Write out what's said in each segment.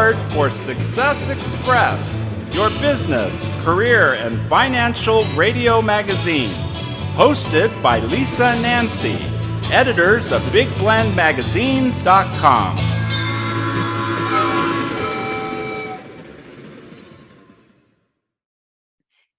Award for Success Express, your business, career, and financial radio magazine. Hosted by Lisa and Nancy, editors of BigBlendMagazines.com.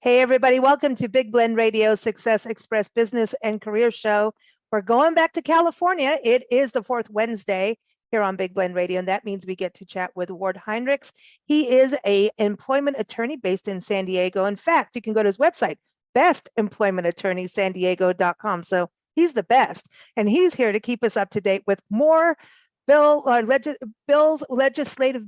Hey, everybody. Welcome to Big Blend Radio Success Express Business and Career Show. We're going back to California. It is the fourth Wednesday here on Big Blend Radio, and that means we get to chat with Ward Heinrichs. He is an employment attorney based in San Diego. In fact, you can go to his website, bestemploymentattorneysandiego.com. So he's the best, and he's here to keep us up to date with more legislative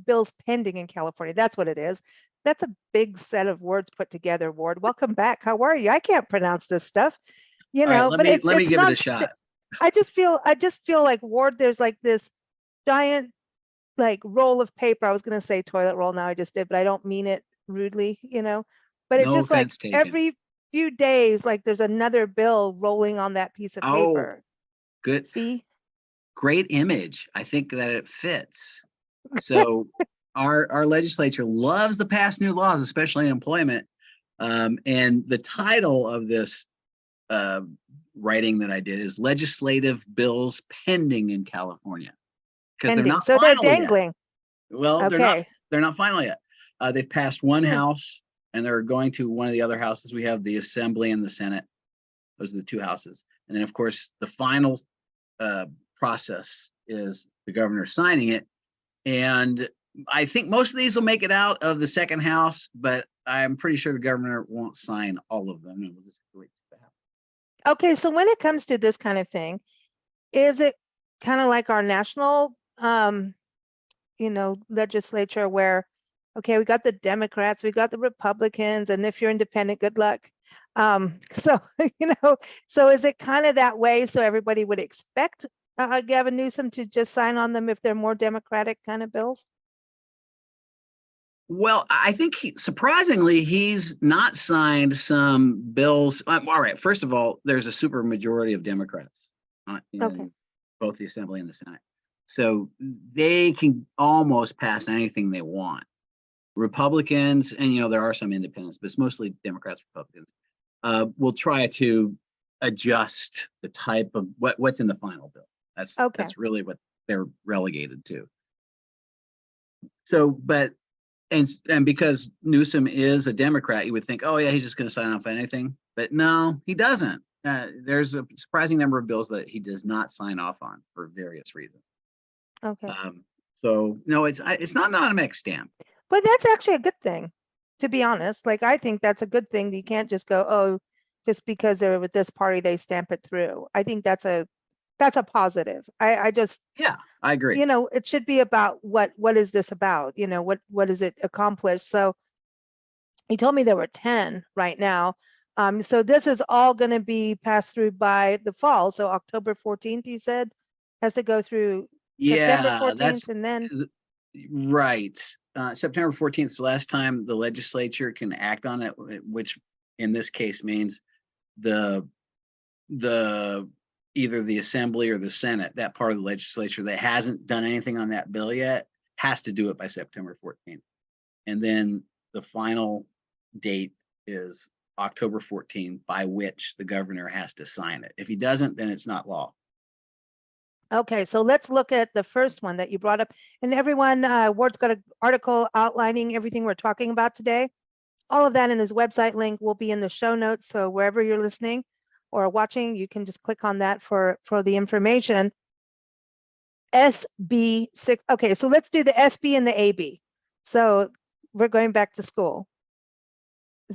bills pending in California. That's what it is. That's a big set of words put together, Ward. Welcome back. How are you? I can't pronounce this stuff, you know. Right, let me give it a shot. I just feel like, Ward, there's like this giant like roll of paper. I was going to say toilet roll. Now I just did, but I don't mean it rudely, you know. But it just like taken. Every few days, like there's another bill rolling on that piece of paper. Good. See, great image. I think that it fits. So. Our legislature loves to pass new laws, especially in employment. And the title of this writing that I did is Legislative Bills Pending in California. Because they're not final they're dangling. Yet. Well, okay. they're not final yet. They've passed one house and they're going to one of the other houses. We have the Assembly and the Senate. Those are the two houses. And then, of course, the final process is the governor signing it. And I think most of these will make it out of the second house, but I'm pretty sure the governor won't sign all of them. And we'll just wait for that. Okay, so when it comes to this kind of thing, is it kind of like our national, legislature where, okay, we got the Democrats, we got the Republicans, and if you're independent, good luck. So is it kind of that way? So everybody would expect Gavin Newsom to just sign on them if they're more Democratic kind of bills? Well, I think surprisingly, he's not signed some bills. All right. First of all, there's a super majority of Democrats in both the Assembly and the Senate. So they can almost pass anything they want. Republicans, and there are some independents, but it's mostly Democrats, Republicans, will try to adjust the type of what's in the final bill. That's really what they're relegated to. So, And because Newsom is a Democrat, you would think, oh, yeah, he's just going to sign off on anything. But no, he doesn't. There's a surprising number of bills that he does not sign off on for various reasons. Okay. So, no, it's not an automatic stamp. But that's actually a good thing, to be honest. Like, I think that's a good thing. You can't just go, oh, just because they're with this party, they stamp it through. I think that's a positive. I agree. It should be about what is this about? What does it accomplish? So he told me there were 10 right now. So this is all going to be passed through by the fall. So October 14th, you said, has to go through September 14th, and then right. September 14th is the last time the legislature can act on it, which in this case means the either the Assembly or the Senate, that part of the legislature that hasn't done anything on that bill yet, has to do it by September 14th. And then the final date is October 14th, by which the governor has to sign it. If he doesn't, then it's not law. Okay, so let's look at the first one that you brought up. And everyone, Ward's got an article outlining everything we're talking about today. All of that in his website link will be in the show notes. So wherever you're listening or watching, you can just click on that for the information. SB 6. Okay, so let's do the SB and the AB. So we're going back to school.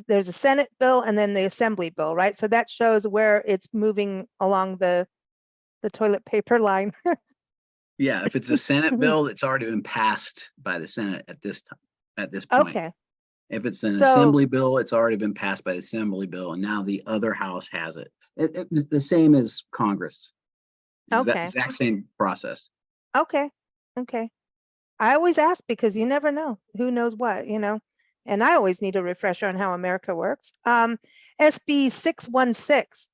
There's a Senate bill and then the Assembly bill, right? So that shows where it's moving along the toilet paper line. Yeah, if it's a Senate bill, it's already been passed by the Senate at this point. Okay. If it's an Assembly bill, it's already been passed by the Assembly bill, and now the other house has it. It's the same as Congress. It's the exact same process. Okay. I always ask because you never know. Who knows what, and I always need a refresher on how America works. SB 616.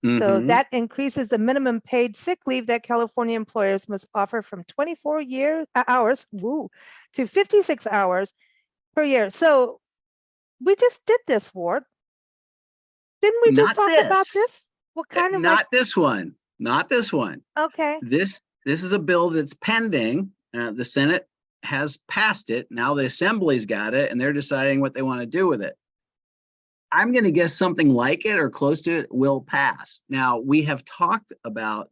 So Mhm. that increases the minimum paid sick leave that California employers must offer from 24 hours to 56 hours per year. So we just did this, Ward. Didn't we just Not talk about this. this? What kind of Not this one. Not this one. okay. This is a bill that's pending. The Senate has passed it. Now the Assembly's got it, and they're deciding what they want to do with it. I'm going to guess something like it or close to it will pass. Now, we have talked about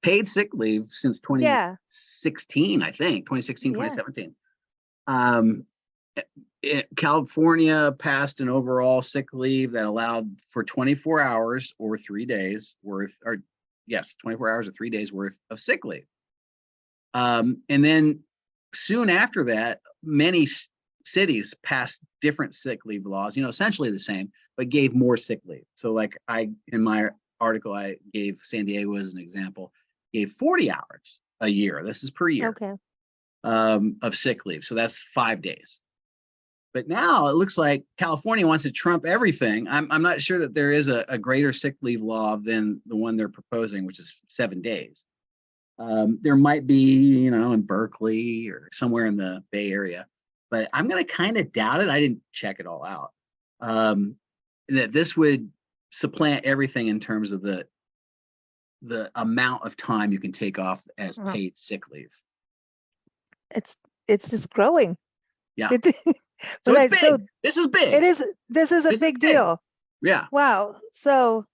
paid sick leave since Yeah. 2016, I think, 2016, Yeah. 2017. California passed an overall sick leave that allowed for 24 hours or 3 days worth, 24 hours or 3 days worth of sick leave. And then soon after that, many cities passed different sick leave laws, essentially the same, but gave more sick leave. So like in my article, I gave San Diego as an example, gave 40 hours a year. This is per year. Okay. Of sick leave. So that's 5 days. But now it looks like California wants to trump everything. I'm not sure that there is a greater sick leave law than the one they're proposing, which is 7 days. There might be, in Berkeley or somewhere in the Bay Area, but I'm going to kind of doubt it. I didn't check it all out. That this would supplant everything in terms of the amount of time you can take off as paid sick leave. It's just growing. Yeah. So it's big. This is big. It is. This is a big deal. Yeah. Wow. So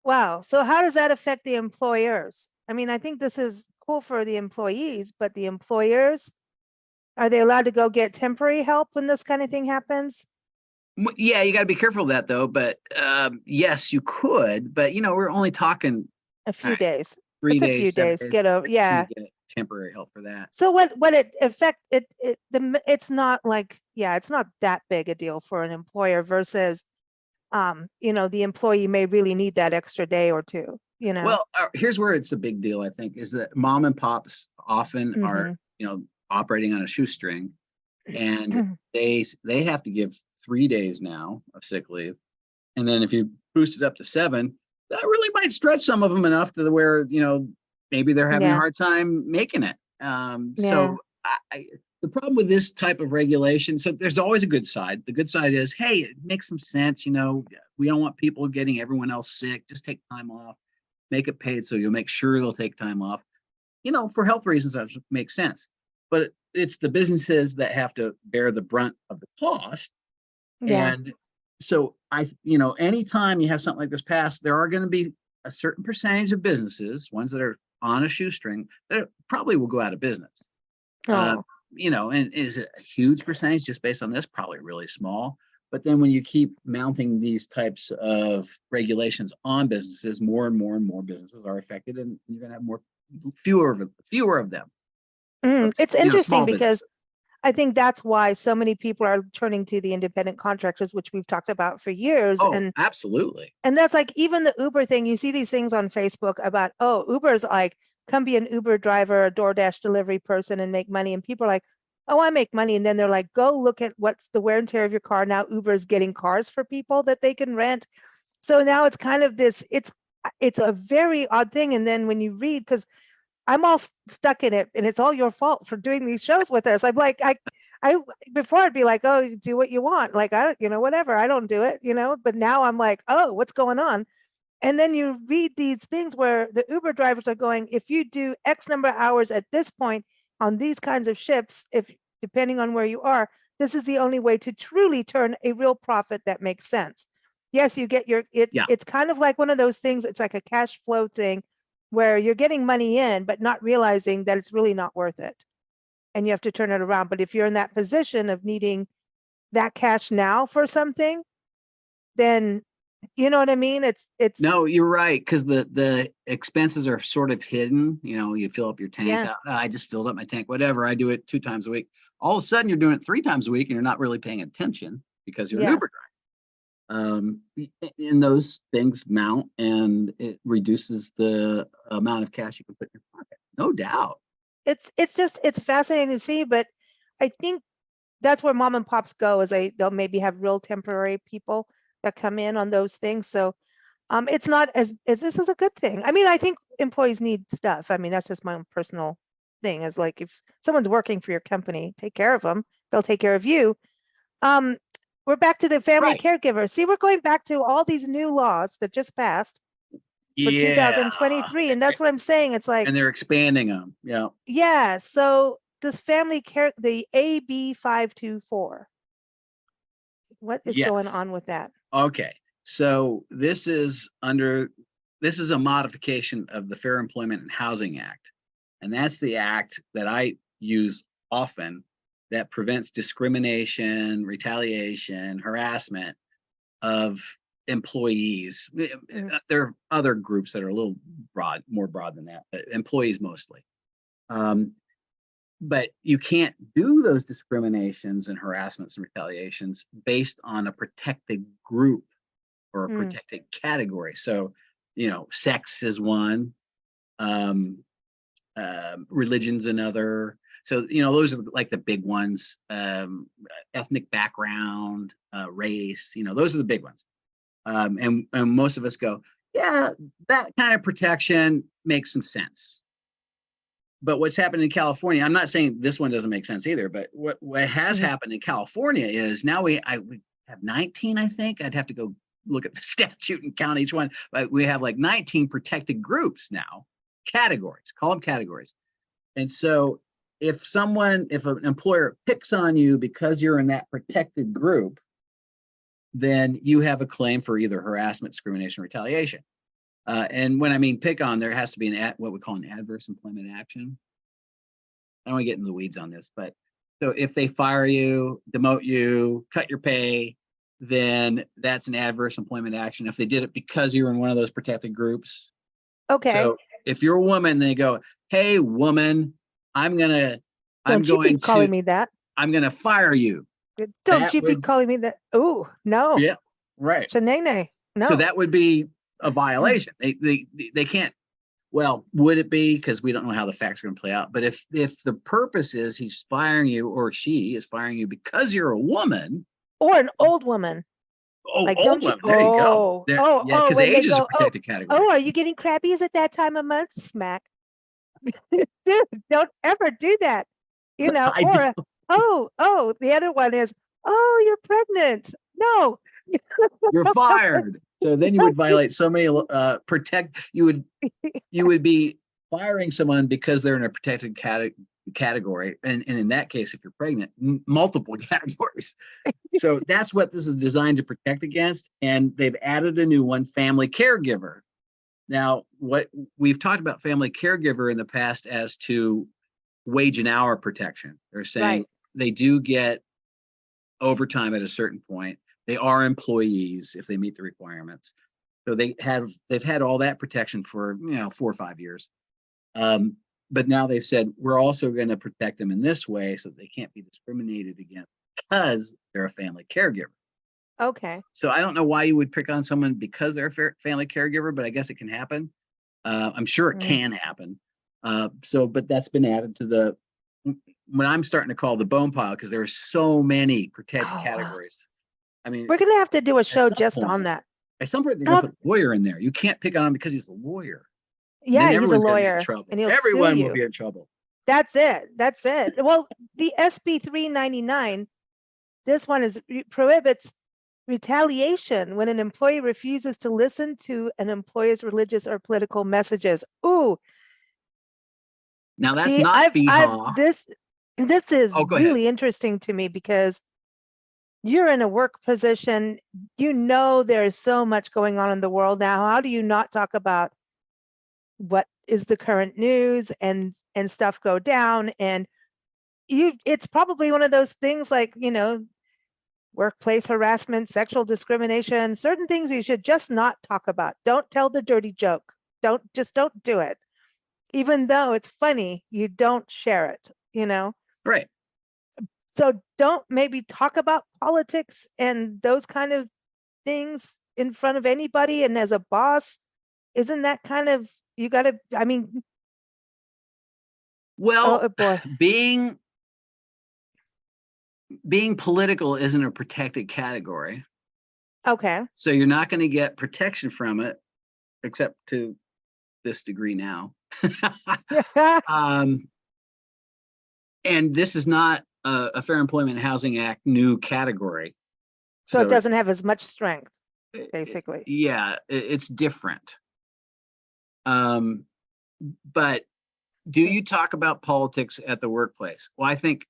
how does that affect the employers? I mean, I think this is cool for the employees, but the employers, are they allowed to go get temporary help when this kind of thing happens? Yeah, you got to be careful of that though. But yes, you could. But we're only talking a few days. 3 days, a few days. days. Get over. Yeah. Get temporary help for that. So what it affect it it's not like it's not that big a deal for an employer versus the employee may really need that extra day or two. Well, here's where it's a big deal. I think is that mom and pops often are operating on a shoestring, and they have to give 3 days now of sick leave, and then if you boost it up to 7, that really might stretch some of them enough to where maybe they're having a hard time making it. So the problem with this type of regulation, so there's always a good side. The good side is, hey, it makes some sense. We don't want people getting everyone else sick. Just take time off, make it paid. So you'll make sure they'll take time off, for health reasons. That makes sense. But it's the businesses that have to bear the brunt of the cost. Yeah. And so anytime you have something like this passed, there are going to be a certain percentage of businesses, ones that are on a shoestring, that probably will go out of business. Oh. And is it a huge percentage just based on this? Probably really small. But then when you keep mounting these types of regulations on businesses, more and more and more businesses are affected, and you're going to have fewer of them. It's interesting because I think that's why so many people are turning to the independent contractors, which we've talked about for years. Oh, and absolutely. And that's like even the Uber thing. You see these things on Facebook about, Uber's like, come be an Uber driver, a DoorDash delivery person and make money. And people are like, oh, I make money. And then they're like, go look at what's the wear and tear of your car. Now Uber's getting cars for people that they can rent. So now it's kind of this, it's a very odd thing. And then when you read, because I'm all stuck in it and it's all your fault for doing these shows with us. I'm like, I before I'd be like, oh, do what you want. Like, whatever, I don't do it, but now I'm like, oh, what's going on? And then you read these things where the Uber drivers are going, if you do X number of hours at this point on these kinds of shifts, if depending on where you are, this is the only way to truly turn a real profit that makes sense. Yes, you get it's kind of like one of those things. It's like a cash flow thing where you're getting money in, but not realizing that it's really not worth it. And you have to turn it around. But if you're in that position of needing that cash now for something, then you know what I mean? It's no, you're right. Cause the expenses are sort of hidden. You fill up your tank. I just filled up my tank, whatever. I do it 2 times a week. All of a sudden you're doing it 3 times a week and you're not really paying attention because you're an Uber driver. And those things mount and it reduces the amount of cash you can put in your pocket. No doubt. It's fascinating to see, but I think that's where mom and pops go is they'll maybe have real temporary people that come in on those things. So It's not as this is a good thing. I mean, I think employees need stuff. I mean, that's just my own personal thing, is like, if someone's working for your company, take care of them, they'll take care of you. Um, we're back to the family Right. caregiver. See, we're going back to all these new laws that just passed for Yeah. 2023. And that's what I'm saying. It's like, And they're expanding them. Yeah. yeah, so this family care, the AB 524, what is going Yes. on with that? Okay. So this is a modification of the Fair Employment and Housing Act. And that's the act that I use often that prevents discrimination, retaliation, harassment of employees. There are other groups that are a little more broad than that, but employees mostly. But you can't do those discriminations and harassments and retaliations based on a protected group or a protected category. So, sex is one, religion's another. So, those are like the big ones. Ethnic background, race, those are the big ones. And most of us go, yeah, that kind of protection makes some sense. But what's happened in California, I'm not saying this one doesn't make sense either, but what has happened in California is now we have 19, I think. I'd have to go look at the statute and count each one, but we have like 19 protected groups now, categories, call them categories. And so if an employer picks on you because you're in that protected group, then you have a claim for either harassment, discrimination, or retaliation. And when I mean pick on, there has to be what we call an adverse employment action. I don't want to get into the weeds on this, but so if they fire you, demote you, cut your pay, then that's an adverse employment action. If they did it because you're in one of those protected groups. Okay. So if you're a woman, they go, "Hey, woman, I'm going to calling me that. I'm going to fire you." Don't you be calling me that. Oh, no. Yeah, right. Shenane. No. So that would be a violation. They can't. Well, would it be? Because we don't know how the facts are going to play out. But if the purpose is he's firing you or she is firing you because you're a woman or an old woman. Oh, like, old woman. There you go. Yeah, because age is a protected category. Oh, are you getting crabby? Is it that time of month? Smack. Dude, don't ever do that. Or the other one is, oh, you're pregnant. No. You're fired. So then you would violate so many you would be firing someone because they're in a protected category. And in that case, if you're pregnant, multiple categories. So that's what this is designed to protect against. And they've added a new one, family caregiver. Now, what we've talked about family caregiver in the past as to wage and hour protection. They're saying they do get overtime at a certain point. They are employees if they meet the requirements. So they've had all that protection for 4 or 5 years. But now they've said we're also going to protect them in this way so that they can't be discriminated against because they're a family caregiver. Okay. So I don't know why you would pick on someone because they're a family caregiver, but I guess it can happen. I'm sure it can happen. But that's been added to what I'm starting to call the bone pile because there are so many protected categories. I mean, we're going to have to do a show just on that. At some point, they're going to put a lawyer in there. You can't pick on him because he's a lawyer. Yeah, he's a lawyer, and everyone will be in trouble. That's it. Well, the SB 399, this one prohibits retaliation when an employee refuses to listen to an employer's religious or political messages. Ooh. Now that's not FEHA. This is really interesting to me because you're in a work position. There's so much going on in the world now. How do you not talk about what is the current news and stuff go down? And it's probably one of those things like, workplace harassment, sexual discrimination, certain things you should just not talk about. Don't tell the dirty joke. Don't do it. Even though it's funny, you don't share it, Right. So don't maybe talk about politics and those kind of things in front of anybody. And as a boss, isn't that kind of, you got to, I mean. Well, being political isn't a protected category. Okay. So you're not going to get protection from it, except to this degree now. um, and this is not a Fair Employment and Housing Act new category. So it doesn't have as much strength, basically. It's different. But do you talk about politics at the workplace? Well, I think,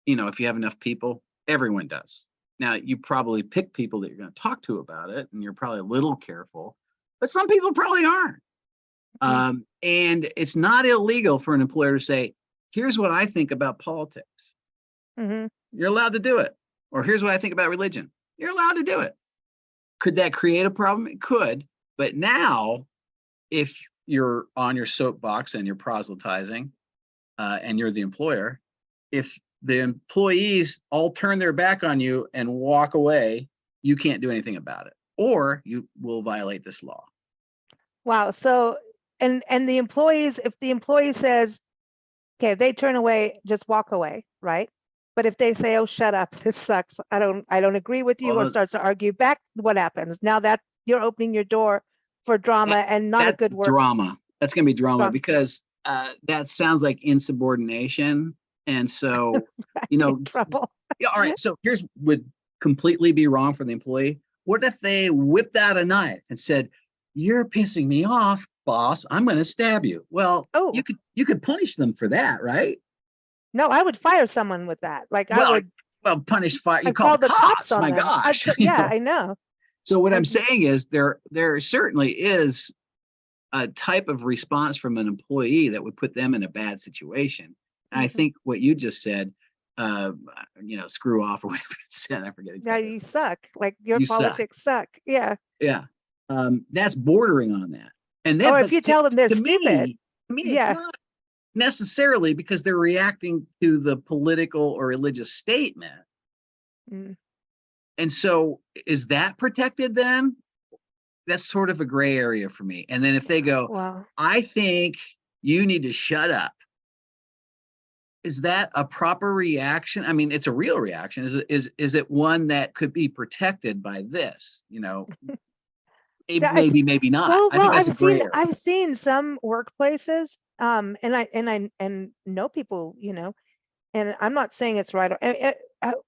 if you have enough people, everyone does. Now, you probably pick people that you're going to talk to about it, and you're probably a little careful, but some people probably aren't. And it's not illegal for an employer to say, here's what I think about politics. You're allowed to do it. Or here's what I think about religion. You're allowed to do it. Could that create a problem? It could. But now, if you're on your soapbox and you're proselytizing, and you're the employer, if the employees all turn their back on you and walk away, you can't do anything about it, or you will violate this law. Wow. So, and the employees, if the employee says, okay, if they turn away, just walk away, right? But if they say, oh, shut up, this sucks, I don't agree with you, or starts to argue back, what happens? Now that you're opening your door for drama and not a good work. Drama. That's going to be drama because that sounds like insubordination. And so, trouble. All right. So would completely be wrong for the employee. What if they whipped out a knife and said, you're pissing me off, boss, I'm going to stab you? Well, you could punish them for that, right? No, I would fire someone with that. Punish fire. You call the cops on my them. Gosh. I know. So what I'm saying is there certainly is a type of response from an employee that would put them in a bad situation. And I think what you just said, screw off or whatever you said, I forget exactly. Yeah, you suck. Like your politics suck. Yeah. Yeah. That's bordering on that. And then, or if you tell them they're stupid. To me, it's not necessarily because they're reacting to the political or religious statement. And so is that protected then? That's sort of a gray area for me. And then if they go, I think you need to shut up. Is that a proper reaction? I mean, it's a real reaction. Is it one that could be protected by this? Maybe not. Well, I think that's a gray area. I've seen some workplaces, and I know people, and I'm not saying it's right.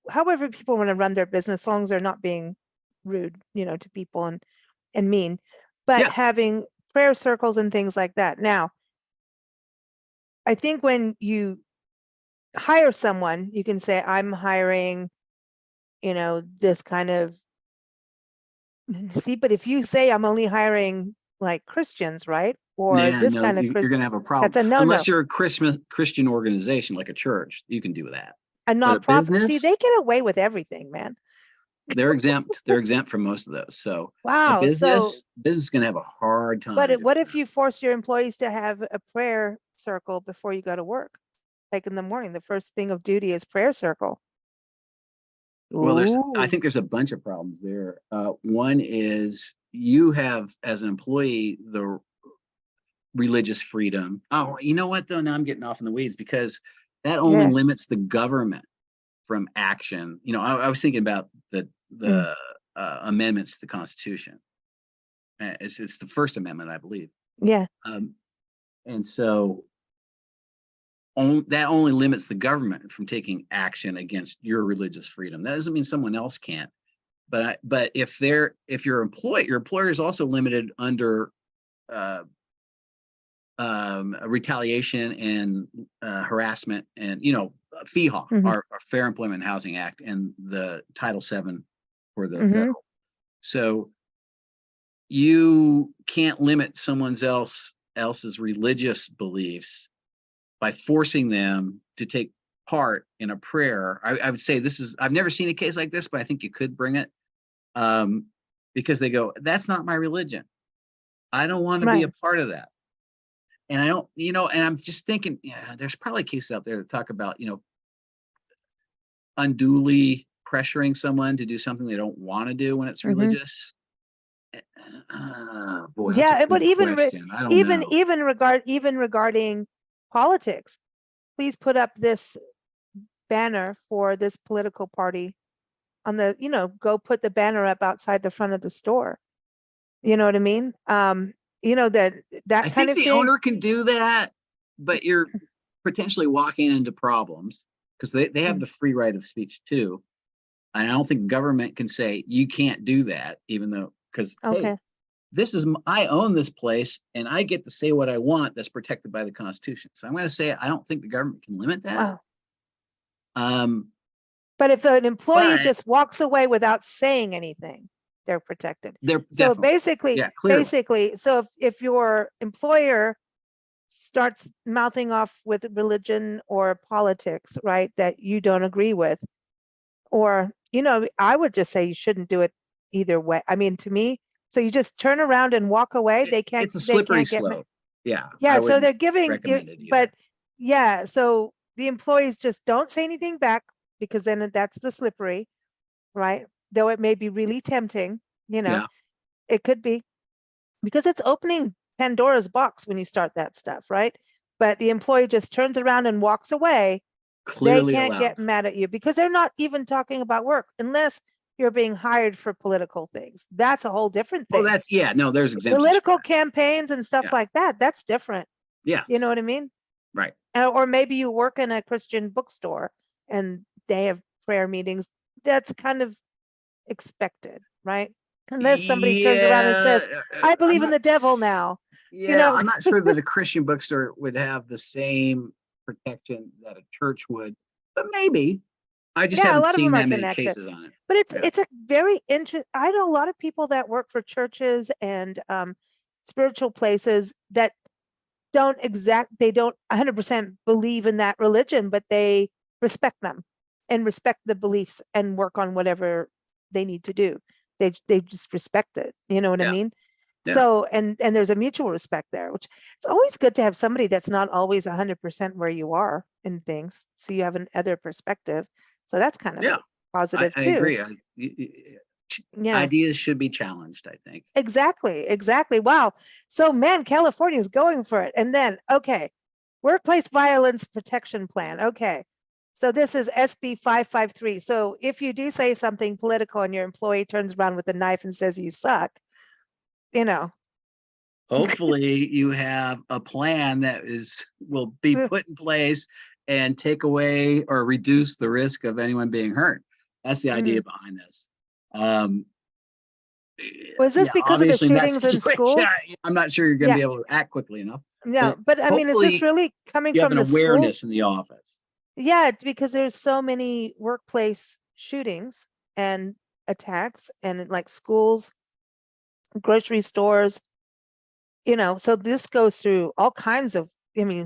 However, people want to run their business, as long as they're not being rude, to people and mean, but having prayer circles and things like that. Now, I think when you hire someone, you can say, I'm hiring, this kind of, but if you say I'm only hiring like Christians, right? Or this kind of you're going to have a problem. That's a no-no. Unless you're a Christian organization like a church, you can do that. A nonprofit. See, they get away with everything, man. They're exempt. They're exempt from most of those. So wow, business is going to have a hard time. But what if you force your employees to have a prayer circle before you go to work? Like in the morning, the first thing of duty is prayer circle. Well, I think there's a bunch of problems there. One is you have, as an employee, the religious freedom. Oh, you know what though? Now I'm getting off in the weeds because that only limits the government from action. I was thinking about the amendments to the Constitution. It's the First Amendment, I believe. Yeah. And so that only limits the government from taking action against your religious freedom. That doesn't mean someone else can't. But if your employer is also limited under retaliation and harassment and FEHA, our Fair Employment and Housing Act, and the Title VII for the federal. So you can't limit someone else's religious beliefs by forcing them to take part in a prayer. I would say I've never seen a case like this, but I think you could bring it because they go, that's not my religion. I don't want to be a part of that. And I don't, and I'm just thinking, there's probably cases out there that talk about, unduly pressuring someone to do something they don't want to do when it's religious. Boy, but even know. regarding politics, please put up this banner for this political party on the, go put the banner up outside the front of the store. You know what I mean? That I kind think of the thing. owner can do that, but you're potentially walking into problems because they have the free right of speech too. And I don't think government can say you can't do that, even though, because Okay. hey, I own this place and I get to say what I want that's protected by the Constitution. So I'm going to say I don't think the government can limit that. Wow. But if an employee but- just walks away without saying anything, they're protected. They're So definitely, clearly. basically, so if your employer starts mouthing off with religion or politics, right, that you don't agree with, or, I would just say you shouldn't do it either way. I mean, to me, so you just turn around and walk away. It's a slippery slope. Yeah. Yeah. So they're giving, recommend it either. but yeah. So the employees just don't say anything back because then that's the slippery, right? Though it may be really tempting, Yeah. it could be because it's opening Pandora's box when you start that stuff, right? But the employee just turns around and walks away. Clearly they can't allowed. get mad at you because they're not even talking about work unless you're being hired for political things. That's a whole different thing. Oh, there's exemptions. Political campaigns and stuff like that. That's different. Yes. You know what I mean? Right. Or maybe you work in a Christian bookstore and they have prayer meetings. That's kind of expected, right? Unless somebody turns around and says, I believe in the devil now. Yeah, I'm not sure that a Christian bookstore would have the same protection that a church would, but maybe. I just haven't seen that many cases on it. But it's a very interesting. I know a lot of people that work for churches and spiritual places that they don't 100% believe in that religion, but they respect them and respect the beliefs and work on whatever they need to do. They just respect it. You know what I mean? Yeah. So, and there's a mutual respect there, which it's always good to have somebody that's not always 100% where you are in things. So you have an other perspective. So that's kind of positive I too. agree. Yeah. Ideas should be challenged, I think. Exactly. Wow. So man, California is going for it. And then, okay, Workplace Violence Protection Plan. Okay. So this is SB 553. So if you do say something political and your employee turns around with a knife and says you suck, Hopefully you have a plan that will be put in place and take away or reduce the risk of anyone being hurt. That's the idea behind this. Was this because of the shootings in schools? I'm not sure you're going to be able to act quickly enough. No, but I mean, is this really coming from the awareness schools? in the office? Yeah, because there's so many workplace shootings and attacks and like schools, grocery stores, so this goes through all kinds of,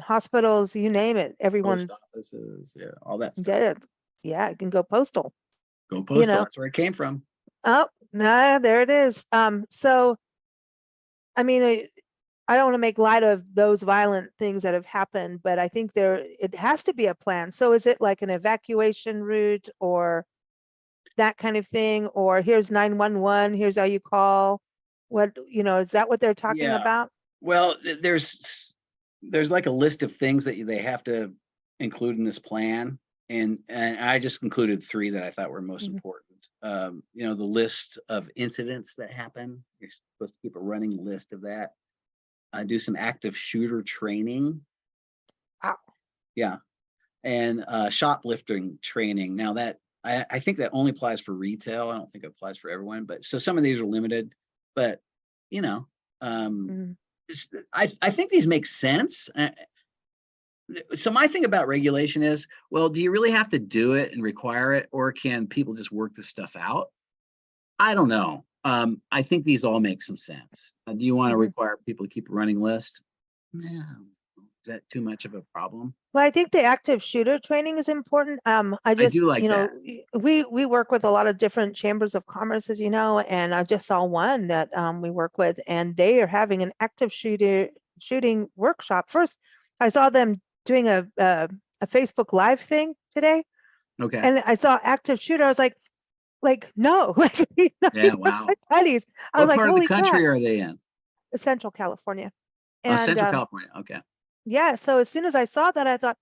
hospitals, you name it, everyone. Post offices, all that stuff. Yeah, it can go postal. Go postal, that's where it came from. Oh, nah, there it is. So, I mean, I don't want to make light of those violent things that have happened, but I think it has to be a plan. So is it like an evacuation route or that kind of thing? Or here's 911, here's how you call. What, is that what they're talking about? Well, there's like a list of things that they have to include in this plan. And I just included 3 that I thought were most important. The list of incidents that happen. You're supposed to keep a running list of that. Do some active shooter training. Wow. Yeah. And shoplifting training. Now that I think that only applies for retail. I don't think it applies for everyone, but so some of these are limited, but I think these make sense. So my thing about regulation is, well, do you really have to do it and require it, or can people just work this stuff out? I don't know. I think these all make some sense. Do you want to require people to keep a running list? No. Is that too much of a problem? Well, I think the active shooter training is important. I do like that. We work with a lot of different chambers of commerce, as you know, and I just saw one that we work with, and they are having an active shooting workshop. First, I saw them doing a Facebook Live thing today. Okay. And I saw active shooter. I was like no, yeah, wow. Buddies. What part of the country are they in? Central California. And, Central California. Okay. Yeah. So as soon as I saw that, I thought,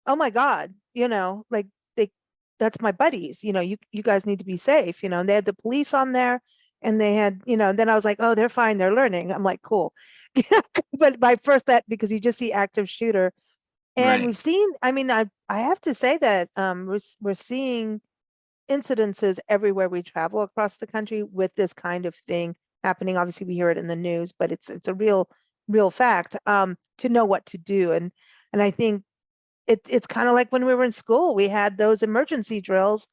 oh my God, they that's my buddies, you guys need to be safe, and they had the police on there, and they had, then I was like, oh, they're fine, they're learning. I'm like, cool. But my first that, because you just see active shooter, and Right. we've seen, I mean, I have to say that we're seeing incidences everywhere we travel across the country with this kind of thing happening. Obviously, we hear it in the news, but it's a real fact, to know what to do. And I think it's kind of like when we were in school, we had those emergency drills.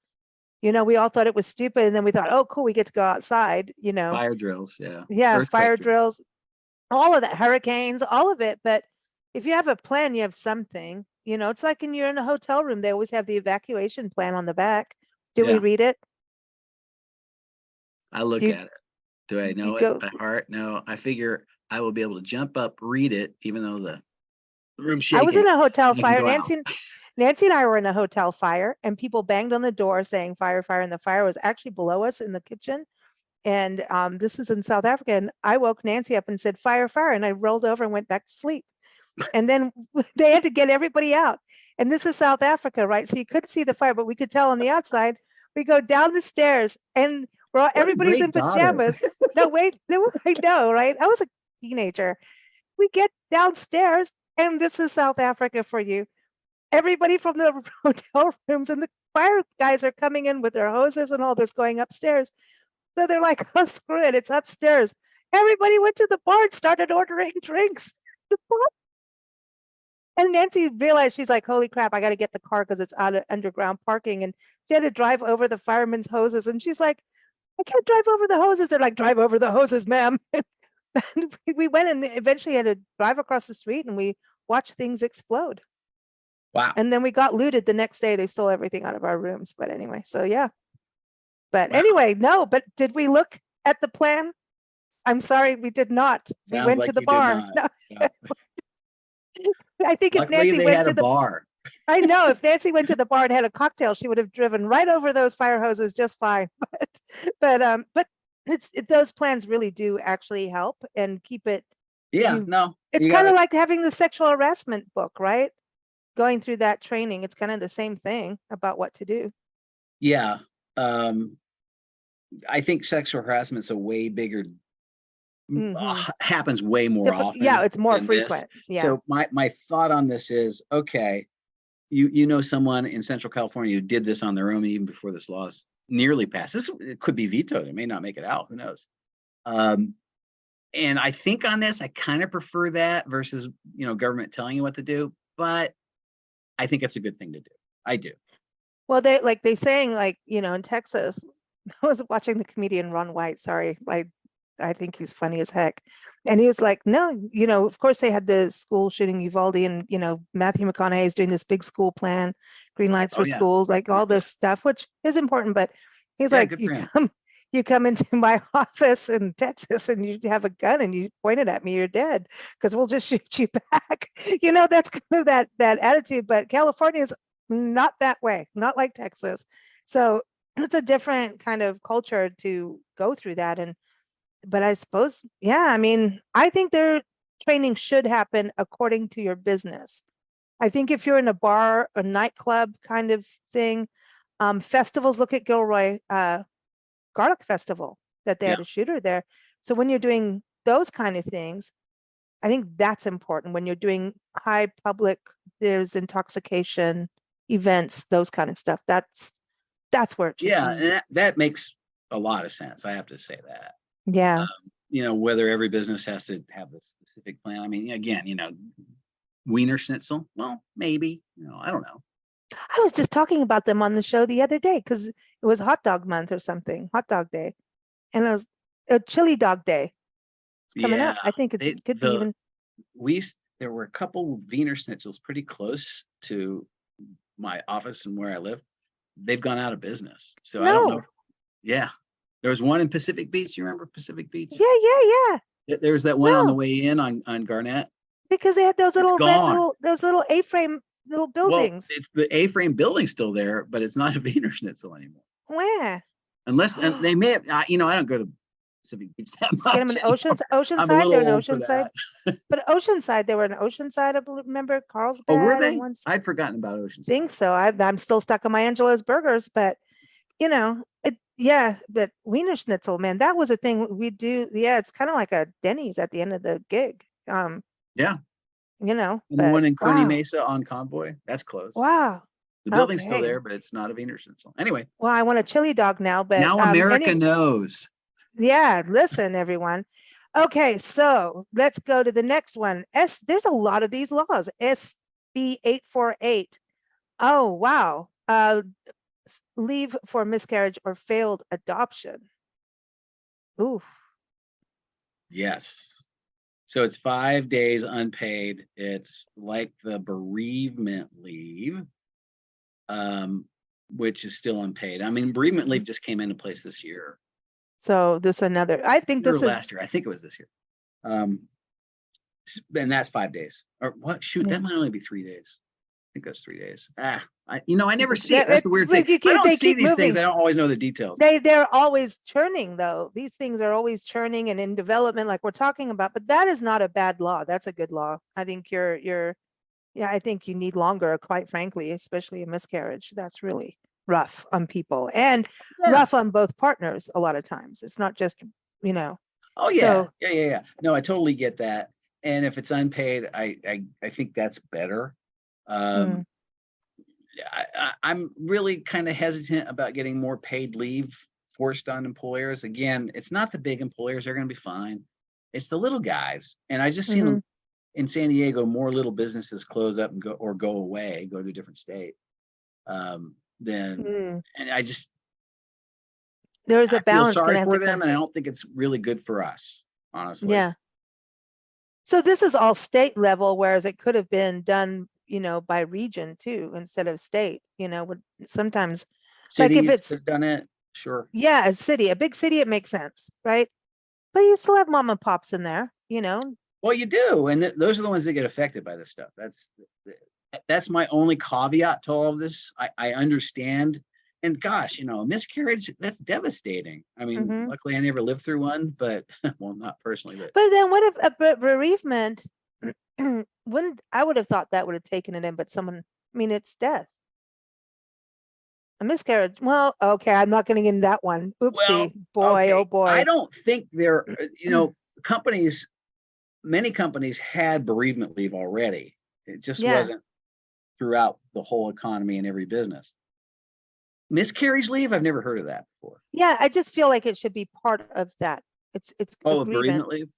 We all thought it was stupid, and then we thought, oh, cool, we get to go outside. Fire drills. Yeah. Yeah, Earthquake fire drills, all of that, hurricanes, all of it. But if you have a plan, you have something. It's like when you're in a hotel room, they always have the evacuation plan on the back. Did we Yeah. read it? I look You at it. Do I know it go. by heart? No. I figure I will be able to jump up, read it, even though the room's I was shaking. in a hotel You can fire. go out. Nancy and I were in a hotel fire, and people banged on the door saying fire, fire, and the fire was actually below us in the kitchen. And this is in South Africa, and I woke Nancy up and said fire, fire, and I rolled over and went back to sleep. And then they had to get everybody out. And this is South Africa, right? So you couldn't see the fire, but we could tell on the outside. We go down the stairs, and everybody's in pajamas. No, wait, no, I know, right? I was a teenager. We get downstairs, and this is South Africa for you. Everybody from the hotel rooms and the fire guys are coming in with their hoses and all this going upstairs. So they're like, oh, screw it, it's upstairs. Everybody went to the bar and started ordering drinks. And Nancy realized, she's like, holy crap, I got to get the car because it's out of underground parking. And she had to drive over the firemen's hoses. And she's like, I can't drive over the hoses. They're like, drive over the hoses, ma'am. And we went and eventually had to drive across the street, and we watched things explode. Wow. And then we got looted the next day. They stole everything out of our rooms. But anyway, so yeah. But Wow. anyway, no, but did we look at the plan? I'm sorry, we did not. We Sounds went like to the you did bar. not. No, Yeah. I think if Luckily, Nancy they went had to a the bar. I know if Nancy went to the bar and had a cocktail, she would have driven right over those fire hoses just fine. But those plans really do actually help and keep it. Yeah. No. It's You kind gotta. of like having the sexual harassment book, right? Going through that training, it's kind of the same thing about what to do. Yeah. I think sexual harassment's a way bigger. Mhm. Happens way more often. Yeah, it's more than this. frequent. Yeah. So my thought on this is, okay, you know someone in Central California who did this on their own even before this law is nearly passed. It could be vetoed. It may not make it out. Who knows? And I think on this, I kind of prefer that versus government telling you what to do. But I think it's a good thing to do. I do. Well, they saying in Texas. I was watching the comedian Ron White. Sorry, I think he's funny as heck. And he was like, no, of course they had the school shooting Uvalde, and, Matthew McConaughey is doing this big school plan, green lights for schools, like all this stuff, which is important. But he's like, you come into my office in Texas and you have a gun and you point it at me, you're dead, because we'll just shoot you back. That's kind of that attitude. But California is not that way, not like Texas. So it's a different kind of culture to go through that. But I suppose, yeah, I mean, I think their training should happen according to your business. I think if you're in a bar, a nightclub kind of thing, festivals, look at Gilroy Garlic Festival, that they had a shooter there. So when you're doing those kind of things, I think that's important. When you're doing high public, there's intoxication events, those kind of stuff. That's where it should be. And that makes a lot of sense. I have to say that. Yeah. Whether every business has to have the specific plan. I mean, again, Wiener Schnitzel. Well, maybe. I don't know. I was just talking about them on the show the other day because it was hot dog month or something, hot dog day, and it was a chili dog day. It's coming up. I think it could be even. There were a couple Wiener Schnitzels pretty close to my office and where I live. They've gone out of business. So I don't know. Yeah. There was one in Pacific Beach. You remember Pacific Beach? Yeah. There was that one on the way in on Garnett. Because they had those little A-frame little buildings. Well, it's the A-frame building still there, but it's not a Wiener Schnitzel anymore. Where? Unless and they may have, I don't go to Pacific Beach that Just much. get them in anymore. I'm a Oceanside. They're little in old for Oceanside. that. But Oceanside, they were in Oceanside. I remember Oh, were Carlsbad they? and once. I'd forgotten about Oceanside. Think so. I'm still stuck on my Angela's Burgers, but but Wiener Schnitzel, man, that was a thing we do. Yeah, it's kind of like a Denny's at the end of the gig. Yeah. And the But one in Kearney wow, Mesa on Convoy, that's closed. wow. The building's still Okay. there, but it's not a Wiener Schnitzel. Anyway, Well, I want a chili dog now, but now America knows. yeah, listen, everyone. Okay, so let's go to the next one. There's a lot of these laws. SB 848. Oh, wow. Leave for miscarriage or failed adoption. Ooh. Yes. So it's 5 days unpaid. It's like the bereavement leave, which is still unpaid. I mean, bereavement leave just came into place this year. So this another, I think this is last year. I think it was this year. And that's 5 days. Or what? Shoot, that might only be 3 days. I think that's 3 days. I never see it. That's the weird thing. I don't see these things. I don't always know the details. They're always churning, though. These things are always churning and in development, like we're talking about. But that is not a bad law. That's a good law. I think I think you need longer, quite frankly, especially a miscarriage. That's really rough on people and rough on both partners a lot of times. It's not just, Oh yeah. Yeah. No, I totally get that. And if it's unpaid, I think that's better. I'm really kind of hesitant about getting more paid leave forced on employers. Again, it's not the big employers, they're going to be fine. It's the little guys. And I just seen in San Diego, more little businesses close up and go away, go to a different state. And I just, there's a balance. I feel sorry for them, and I don't think it's really good for us, honestly. Yeah. So this is all state level, whereas it could have been done, by region too, instead of state. Sometimes, cities, like if it's done it, sure. Yeah, a big city, it makes sense, right? But you still have mom and pops in there, Well, you do, and those are the ones that get affected by this stuff. That's my only caveat to all of this. I understand, and gosh, miscarriage, that's devastating. I mean, luckily I never lived through one, but well, not personally, but then what if a bereavement? I would have thought that would have taken it in, but it's death. A miscarriage. Well, okay, I'm not going to get in that one. Oopsie, oh boy. I don't think there, many companies had bereavement leave already. It just wasn't throughout the whole economy and every business. Miscarriage leave, I've never heard of that before. Yeah, I just feel like it should be part of that. It's bereavement leave.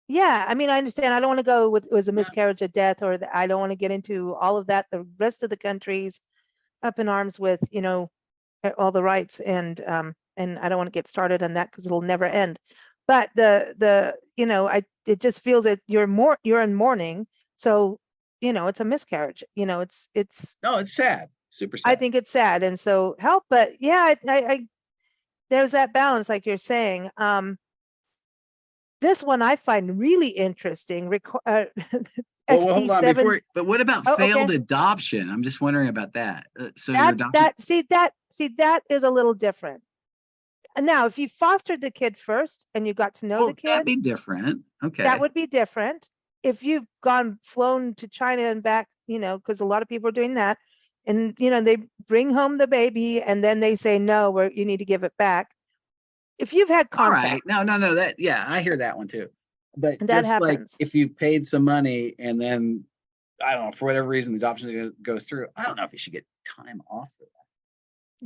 Yeah, I understand. I don't want to go with it was a miscarriage of death, or I don't want to get into all of that. The rest of the country's up in arms with all the rights, and I don't want to get started on that because it'll never end. But it just feels that you're in mourning, so it's a miscarriage. It's no, it's sad, super sad. I think it's sad, and so help. But yeah, I there's that balance, like you're saying. This one I find really interesting. Well, hold on but what about failed adoption? I'm just wondering about that. That is a little different. And now, if you fostered the kid first and you got to know the kid, that'd be different. Okay, that would be different. If you've flown to China and back, because a lot of people are doing that, and they bring home the baby and then they say no, you need to give it back. If you've had contact. All right. No, that, I hear that one too. But that just happens. Like if you paid some money and then, I don't know, for whatever reason, the adoption goes through, I don't know if you should get time off for that.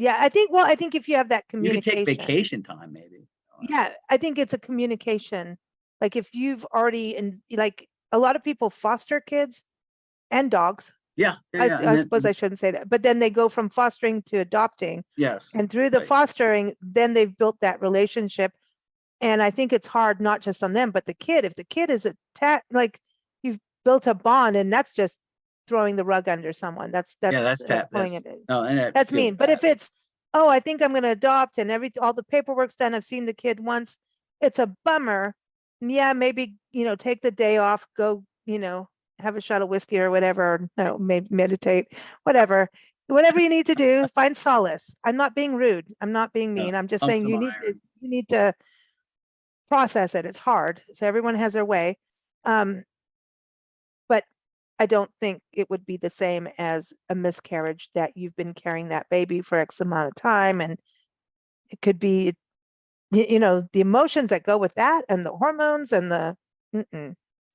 Yeah, I think if you have that communication. You could take vacation time, maybe. Yeah, I think it's a communication. Like if you've already, like a lot of people foster kids and dogs. Yeah. I suppose I shouldn't say that, but then they go from fostering to adopting. Yes. And through the fostering, then they've built that relationship. And I think it's hard, not just on them, but the kid. If the kid is like you've built a bond, and that's just throwing the rug under someone. That's that's mean. But if it's, I think I'm going to adopt, and all the paperwork's done, I've seen the kid once, it's a bummer. Yeah, maybe take the day off, go have a shot of whiskey or whatever, or no, maybe meditate, whatever you need to do, find solace. I'm not being rude. I'm not being mean. I'm just saying you need to process it. It's hard. So everyone has their way. But I don't think it would be the same as a miscarriage that you've been carrying that baby for X amount of time. And it could be, the emotions that go with that and the hormones and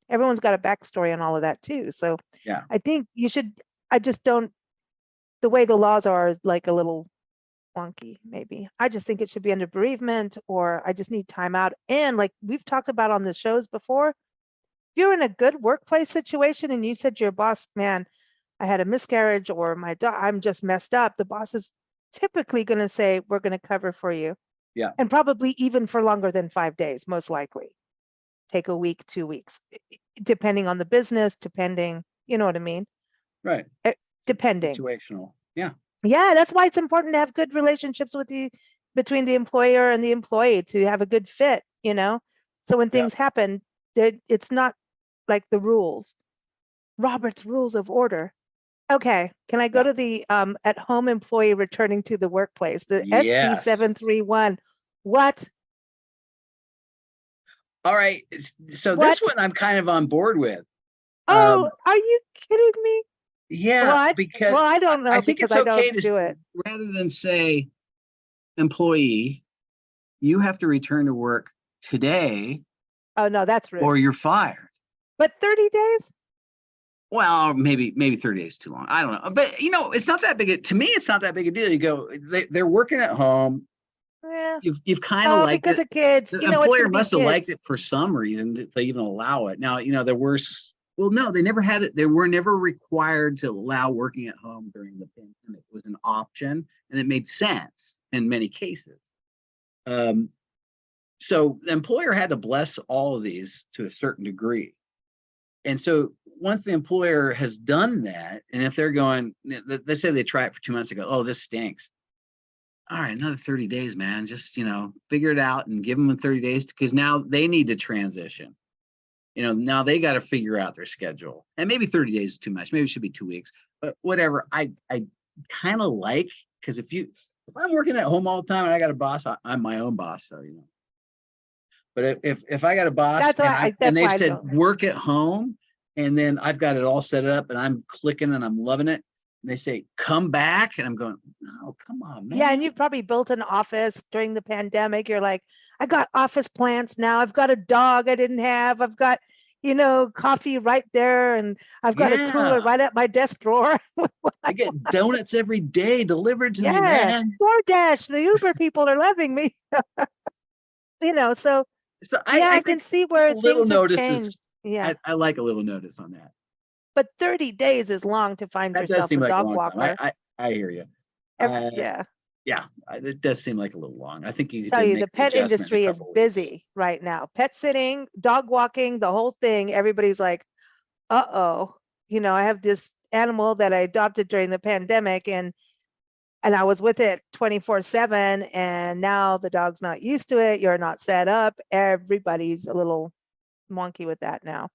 everyone's got a backstory on all of that too. So Yeah. I think I just don't, the way the laws are like a little wonky, maybe. I just think it should be under bereavement, or I just need time out. And like we've talked about on the shows before, if you're in a good workplace situation and you said to your boss, man, I had a miscarriage or I'm just messed up, the boss is typically going to say, we're going to cover for you. Yeah. And probably even for longer than 5 days, most likely. Take a week, 2 weeks, depending on the business, you know what I mean? Right. Depending. Situational. Yeah. Yeah, that's why it's important to have good relationships between the employer and the employee, to have a good fit, So when things happen, it's not like the rules. Robert's Rules of Order. Okay, can I go to the at-home employee returning to the workplace, the SB 731? What? All right. So What? this one I'm kind of on board with. Oh, are you kidding me? Yeah, because I don't know, I think because it's I okay don't to do it. rather than say, employee, you have to return to work today. Oh no, that's rude. Or you're fired. But 30 days? Well, maybe 30 days too long. I don't know. But it's not that big. To me, it's not that big a deal. You go, they're working at home. Yeah. You've kind of liked because it. of kids. The It's employer gonna be must have liked kids. it for some reason to even allow it. Now, there were, well, no, they never had it. They were never required to allow working at home during the pandemic. It was an option, and it made sense in many cases. So the employer had to bless all of these to a certain degree. And so once the employer has done that, and if they're going, they say they try it for 2 months, they go, oh, this stinks. All right, another 30 days, man. Just, figure it out and give them 30 days, because now they need to transition. Now they got to figure out their schedule. And maybe 30 days is too much. Maybe it should be 2 weeks. But whatever. I kind of like, because if I'm working at home all the time and I got a boss, I'm my own boss. So, But if I got a boss and they said work at home, and then I've got it all set up and I'm clicking and I'm loving it, and they say come back, and I'm going, no, come on, man. Yeah, and you've probably built an office during the pandemic. You're like, I got office plants now. I've got a dog I didn't have. I've got, coffee right there, and I've got a cooler right at my desk drawer. I get donuts every day delivered to me, man. DoorDash, the Uber people are loving me. So I can see where things have changed. Yeah, I like a little notice on that. But 30 days is long to find that yourself does seem a like dog a long walker. time. I hear you. Yeah, it does seem like a little long. I think you tell you the pet industry is busy right now. Pet sitting, dog walking, the whole thing. Everybody's like, uh-oh, I have this animal that I adopted during the pandemic, and I was with it 24/7, and now the dog's not used to it. You're not set up. Everybody's a little wonky with that now.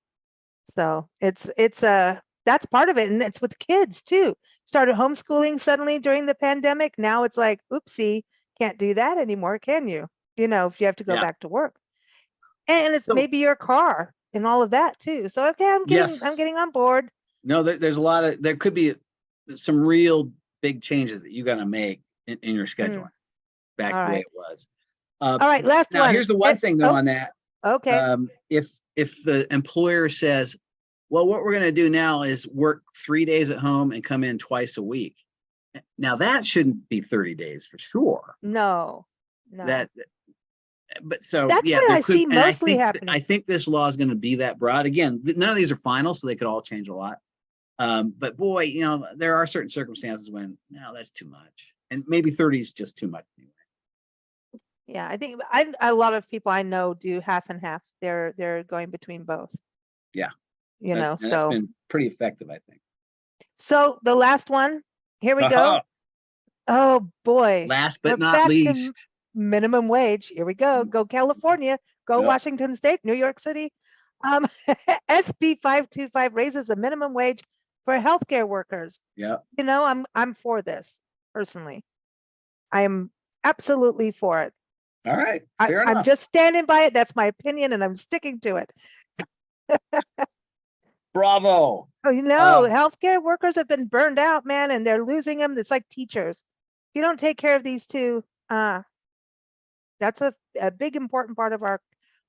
So it's that's part of it. And it's with kids too. Started homeschooling suddenly during the pandemic. Now it's like, oopsie, can't do that anymore, can you? If you have to go back to work. And it's maybe your car and all of that too. So okay, I'm getting on board. No, there's there could be some real big changes that you got to make in your scheduling back the way it was. All right, last one. Now here's the one thing though on that. Okay. If the employer says, well, what we're going to do now is work 3 days at home and come in twice a week. Now that shouldn't be 30 days for sure. No. But so that's what I see mostly happening. I think this law is going to be that broad. Again, none of these are final, so they could all change a lot. But boy, there are certain circumstances when, no, that's too much. And maybe 30 is just too much anyway. Yeah, I think a lot of people I know do half and half. They're going between both. Yeah. So that's been pretty effective, I think. So the last one, here we go. Oh boy. Last but not least. Minimum wage. Here we go. Go California. Go Washington State, New York City. SB 525 raises the minimum wage for healthcare workers. Yeah. I'm for this personally. I am absolutely for it. All right. Fair I'm enough. just standing by it. That's my opinion, and I'm sticking to it. Bravo. Oh, healthcare workers have been burned out, man, and they're losing them. It's like teachers. If you don't take care of these two, that's a big important part of our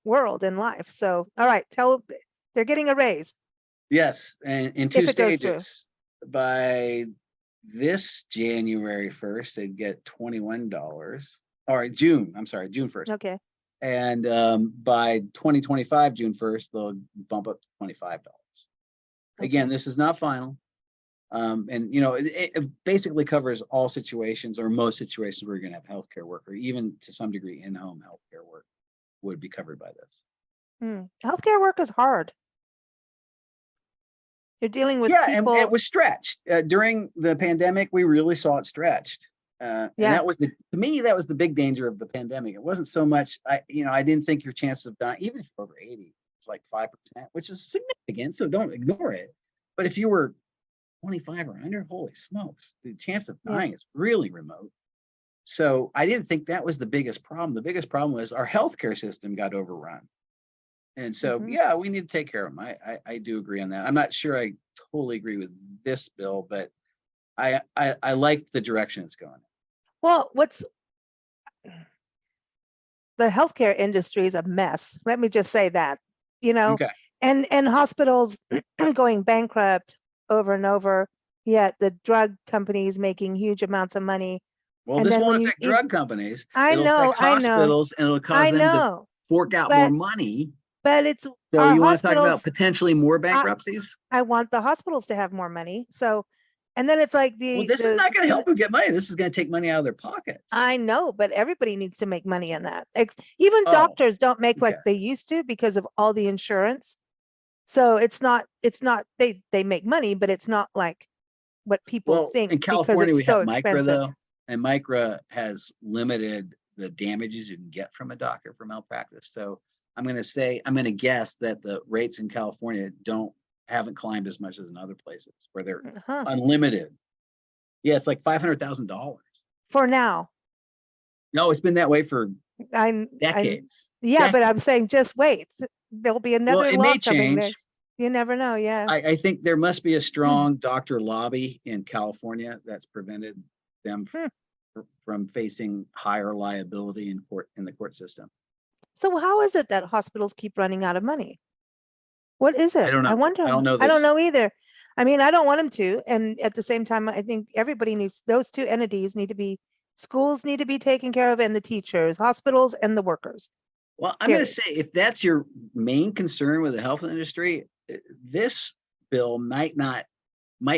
world and life. So, all right, they're getting a raise. Yes, and in If two it goes through. stages. By this January 1st, they'd get $21. Or June 1st. Okay. And by 2025, June 1st, they'll bump up to $25. Again, Okay. this is not final. And it basically covers all situations, or most situations where you're going to have healthcare work, or even to some degree in-home healthcare work would be covered by this. Healthcare work is hard. You're dealing with people. And it was stretched during the pandemic. We really saw it stretched. And that was to me, that was the big danger of the pandemic. It wasn't so much, I didn't think your chances of dying, even if you're over 80, it's like 5%, which is significant. So don't ignore it. But if you were 25 or under, holy smokes, the chance of dying is really remote. So I didn't think that was the biggest problem. The biggest problem was our healthcare system got overrun. And so, we need to take care of them. I do agree on that. I'm not sure I totally agree with this bill, but I like the direction it's going. Well, the healthcare industry is a mess. Let me just say that, Okay. and hospitals going bankrupt over and over, yet the drug companies making huge amounts of money. Well, this won't affect drug companies. It'll affect hospitals, and it'll cause them to fork out more money. But it's so you want to talk about potentially more bankruptcies? I want the hospitals to have more money. So, and then it's like this is not going to help them get money. This is going to take money out of their pockets. I know, but everybody needs to make money in that. Even doctors don't make like they used to because of all the insurance. So it's not they make money, but it's not like what people think. In California, because it's we so have MICRA expensive. though, and MICRA has limited the damages you can get from a doctor for malpractice. So I'm going to guess that the rates in California haven't climbed as much as in other places where they're unlimited. Yeah, it's like $500,000 for now. No, it's been that way for decades. But I'm saying just wait. There'll be another law coming next. You never know. Yeah. I think there must be a strong doctor lobby in California that's prevented them from facing higher liability in the court system. So how is it that hospitals keep running out of money? What is it? I don't know. I wonder. I don't know this. I don't know either. I mean, I don't want them to. And at the same time, I think those two entities schools need to be taken care of, and the teachers, hospitals, and the workers. Well, I'm going to say, if that's your main concern with the health industry, this bill might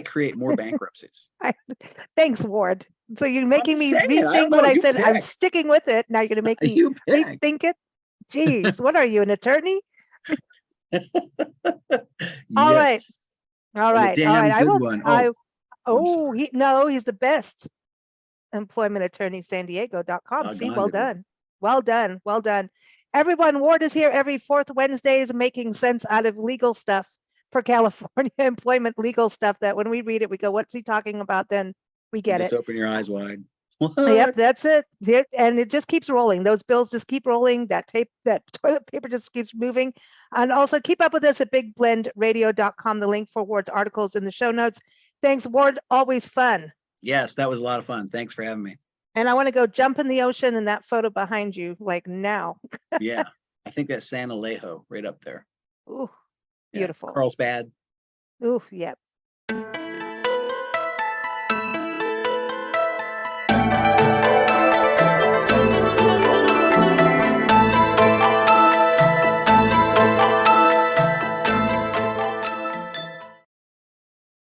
create more bankruptcies. Thanks, Ward. So you're making me rethink what I said. I'm sticking with it. Now you're going to make me rethink it. Jeez, what are you, an attorney? All right. I will. He's the best employment attorney, sandiego.com. See, well done. Everyone, Ward is here every fourth Wednesdays making sense out of legal stuff for California employment legal stuff that when we read it, we go, what's he talking about? Then we get just open your eyes wide. Yep, that's it. And it just keeps rolling. Those bills just keep rolling. That toilet paper just keeps moving. And also keep up with us at bigblendradio.com. The link for Ward's articles in the show notes. Thanks, Ward. Always fun. Yes, that was a lot of fun. Thanks for having me. And I want to go jump in the ocean in that photo behind you, like now. Yeah, I think that's San Alejo right up there. Ooh, beautiful. Carlsbad. Ooh, yep.